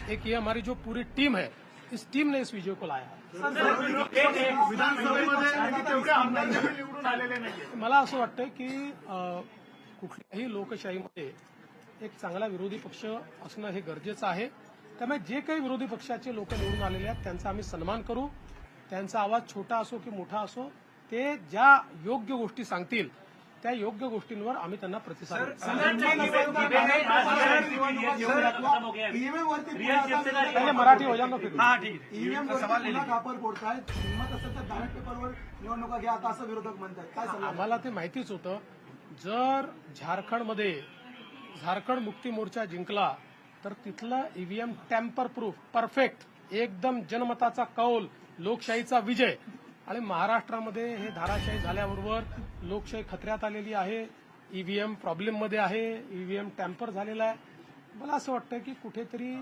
एक ये हमारी जो पूरी टीम है, इस टीम ने इस विजय को लाया। मला असं वाटतं की कुठल्याही लोकशाहीमध्ये एक चांगला विरोधी पक्ष असणं हे गरजेचं आहे। त्यामुळे जे काही विरोधी पक्षाचे लोक निवडून आलेले आहेत त्यांचा आम्ही सन्मान करू। त्यांचा आवाज छोटा असो की मोठा असो, ते ज्या योग्य गोष्टी सांगतील त्या योग्य गोष्टींवर आम्ही त्यांना प्रतिसाद देऊ। पहले मराठी हो जाना फिर ईव्हीएम कापर फोडतायत, हिंमत असेल तर बॅलेट पेपरवर निवडणुका घ्या आता असं विरोधक म्हणतात। काय सल्ला? आम्हाला ते माहितीच होतं, जर झारखंड मुक्ती मोर्चा जिंकला तर तिथलं ईव्हीएम टॅम्पर प्रूफ परफेक्ट एकदम जनमताचा कौल लोकशाहीचा विजय, आणि महाराष्ट्रामध्ये हे धाराशाही झाल्याबरोबर लोकशाही खतऱ्यात आलेली आहे। ईव्हीएम प्रॉब्लेममध्ये आहे, ईव्हीएम टॅम्पर झालेला आहे। मला असं वाटतं की कुठेतरी